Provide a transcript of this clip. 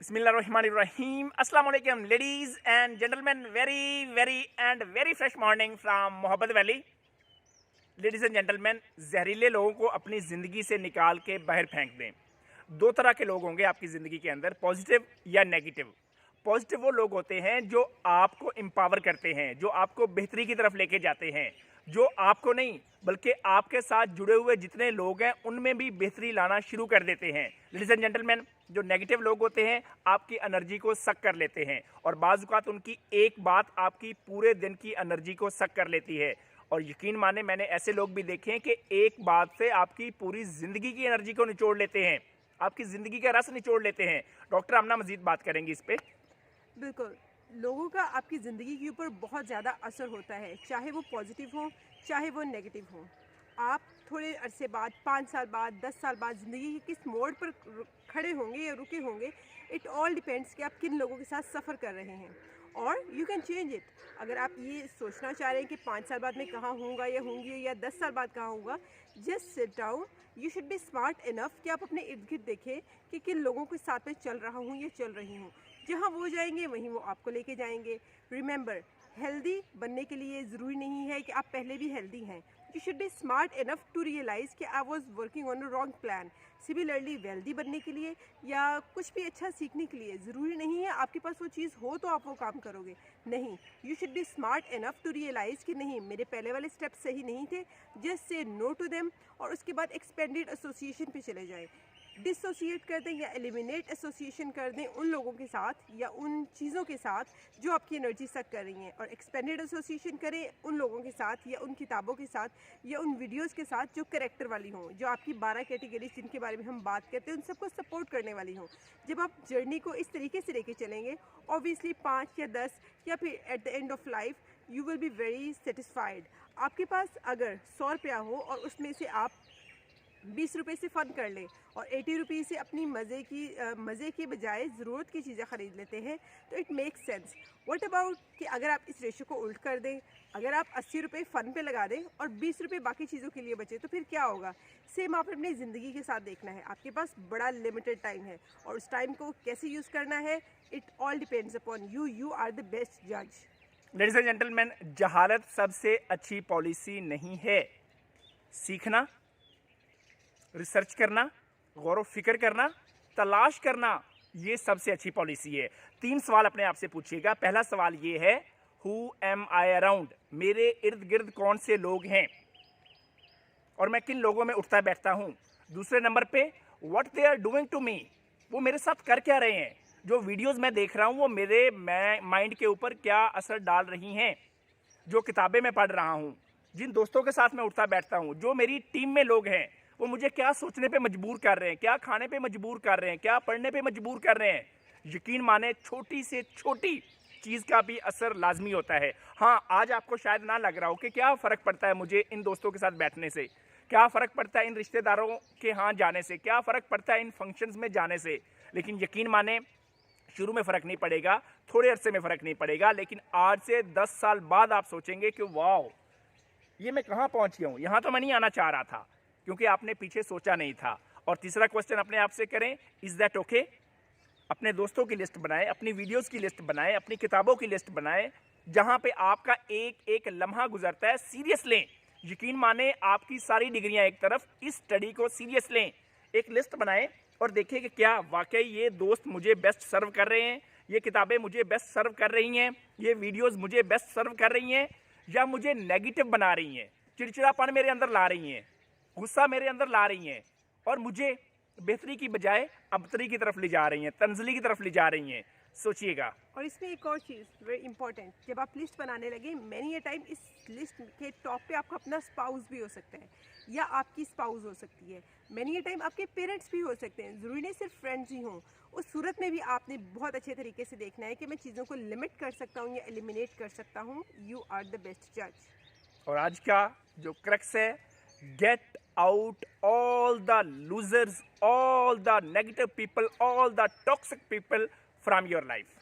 Bismillahirrahmanirrahim. Assalamu alaikum, ladies and gentlemen. Very fresh morning from मोहब्बत valley. Ladies and gentleman, जहरीले लोगों को अपनी ज़िंदगी से निकाल के बाहर फेंक दें. दो तरह के लोग होंगे आपकी ज़िंदगी के अंदर, पॉजिटिव या नेगेटिव. पॉजिटिव वो लोग होते हैं जो आपको एम्पावर करते हैं, जो आपको बेहतरी की तरफ लेके जाते हैं, जो आपको नहीं बल्कि आपके साथ जुड़े हुए जितने लोग हैं उनमें भी बेहतरी लाना शुरू कर देते हैं. लेडीज़ एंड जेंटलमैन, जो नेगेटिव लोग होते हैं आपकी एनर्जी को सक कर लेते हैं और बाज़ औक़ात उनकी एक बात आपकी पूरे दिन की एनर्जी को सक कर लेती है. और यकीन माने, मैंने ऐसे लोग भी देखे हैं कि एक बात से आपकी पूरी ज़िंदगी की एनर्जी को निचोड़ लेते हैं, आपकी ज़िंदगी का रस निचोड़ लेते हैं. डॉक्टर आमना मज़ीद बात करेंगी इस पर. बिल्कुल, लोगों का आपकी ज़िंदगी के ऊपर बहुत ज़्यादा असर होता है, चाहे वो पॉजिटिव हो चाहे वो नेगेटिव हो. आप थोड़े अरसे बाद, 5 साल बाद, 10 साल बाद ज़िंदगी के किस मोड़ पर खड़े होंगे या रुके होंगे. इट ऑल डिपेंड्स कि आप किन लोगों के साथ सफ़र कर रहे हैं और यू कैन चेंज इट. अगर आप ये सोचना चाह रहे हैं कि 5 साल बाद मैं कहाँ होऊंगा या होंगी या 10 साल बाद कहाँ होऊंगा, just sit down. You should be smart enough कि आप अपने इर्द गिर्द देखें कि किन लोगों के साथ में चल रहा हूँ या चल रही हूँ. जहाँ वो जाएंगे वहीं वो आपको लेके जाएंगे. रिमेंबर, हेल्दी बनने के लिए ज़रूरी नहीं है कि आप पहले भी हेल्दी हैं. You should be smart enough to realise कि I was working on a wrong plan. Similarly wealthy बनने के लिए या कुछ भी अच्छा सीखने के लिए ज़रूरी नहीं है आपके पास वो चीज़ हो तो आप वो काम करोगे. नहीं, you should be smart enough to realise कि नहीं, मेरे पहले वाले स्टेप्स सही नहीं थे. Just say no to them और उसके बाद एक्सपेंडेड एसोसिएशन पे चले जाएं. डिसोसिएट कर दें या एलिमिनेट एसोसिएशन कर दें उन लोगों के साथ या उन चीज़ों के साथ जो आपकी एनर्जी सक कर रही हैं, और एक्सपेंडेड एसोसिएशन करें उन लोगों के साथ या उन किताबों के साथ या उन वीडियोस के साथ जो करेक्टर वाली हों, जो आपकी 12 कैटेगरीज जिनके बारे में हम बात करते हैं उन सबको सपोर्ट करने वाली हों. जब आप जर्नी को इस तरीके से लेके चलेंगे, ऑब्वियसली 5 या 10 या फिर at the end of life you will be very satisfied. आपके पास अगर 100 रुपया हो और उसमें से आप 20 रुपये से फ़न कर लें और 80 रुपये से अपनी मज़े की बजाय ज़रूरत की चीज़ें ख़रीद लेते हैं, तो it makes sense. What about कि अगर आप इस रेशो को उल्ट कर दें, अगर आप 80 रुपये फ़न पे लगा दें और 20 रुपये बाकी चीज़ों के लिए बचे, तो फिर क्या होगा. सेम आपने अपनी ज़िंदगी के साथ देखना है. आपके पास बड़ा लिमिटेड टाइम है और उस टाइम को कैसे यूज़ करना है, it all depends upon you. You are the best जज. लेडीज़ एंड जेंटलमैन, जहालत सबसे अच्छी पॉलिसी नहीं है. सीखना, रिसर्च करना, गौर फिक्र करना, तलाश करना, ये सबसे अच्छी पॉलिसी है. 3 सवाल अपने आप से पूछिएगा. पहला सवाल ये है, हु एम आई अराउंड. मेरे इर्द गिर्द कौन से लोग हैं और मैं किन लोगों में उठता बैठता हूँ. दूसरे नंबर पे, what they are doing to me. वो मेरे साथ कर क्या रहे हैं. जो वीडियोस मैं देख रहा हूँ वो मेरे माइंड के ऊपर क्या असर डाल रही हैं. जो किताबें मैं पढ़ रहा हूँ, जिन दोस्तों के साथ मैं उठता बैठता हूँ, जो मेरी टीम में लोग हैं, वो मुझे क्या सोचने पे मजबूर कर रहे हैं, क्या खाने पे मजबूर कर रहे हैं, क्या पढ़ने पे मजबूर कर रहे हैं. यकीन माने, छोटी से छोटी चीज़ का भी असर लाजमी होता है. हाँ, आज आपको शायद ना लग रहा हो कि क्या फ़र्क पड़ता है मुझे इन दोस्तों के साथ बैठने से, क्या फ़र्क पड़ता है इन रिश्तेदारों के यहाँ जाने से, क्या फ़र्क पड़ता है इन फंक्शंस में जाने से. लेकिन यकीन माने, शुरू में फ़र्क नहीं पड़ेगा, थोड़े अरसे में फ़र्क नहीं पड़ेगा, लेकिन आज से 10 साल बाद आप सोचेंगे कि वाह, ये मैं कहाँ पहुँच गया हूँ. यहाँ तो मैं नहीं आना चाह रहा था, क्योंकि आपने पीछे सोचा नहीं था. और तीसरा क्वेश्चन अपने आप से करें, इज़ दैट ओके. अपने दोस्तों की लिस्ट बनाएं, अपनी वीडियोस की लिस्ट बनाएं, अपनी किताबों की लिस्ट बनाएं, जहां पे आपका एक एक लम्हा गुजरता है सीरियस लें. यकीन माने, आपकी सारी डिग्रियां एक तरफ, इस स्टडी को सीरियस लें. एक लिस्ट बनाएं और देखें कि क्या वाकई ये दोस्त मुझे बेस्ट सर्व कर रहे हैं, ये किताबें मुझे बेस्ट सर्व कर रही हैं, ये वीडियोज़ मुझे बेस्ट सर्व कर रही हैं, या मुझे नेगेटिव बना रही हैं, चिड़चिड़ापन मेरे अंदर ला रही हैं, गुस्सा मेरे अंदर ला रही हैं और मुझे बेहतरी की बजाय अबतरी की तरफ ले जा रही हैं, तंजली की तरफ ले जा रही हैं. सोचिएगा. और इसमें एक और चीज़ वेरी इंपॉर्टेंट, जब आप लिस्ट बनाने लगे, मैनी ए टाइम इस लिस्ट के टॉप पे आपका अपना स्पाउस भी हो सकता है या आपकी स्पाउस हो सकती है. मैनी ए टाइम आपके पेरेंट्स भी हो सकते हैं. ज़रूरी नहीं सिर्फ फ्रेंड्स ही हों. उस सूरत में भी आपने बहुत अच्छे तरीके से देखना है कि मैं चीज़ों को लिमिट कर सकता हूँ या एलिमिनेट कर सकता हूँ. यू आर द बेस्ट जज. और आज का जो क्रक्स है, get out all the losers, all the negative people, all the toxic people from your life.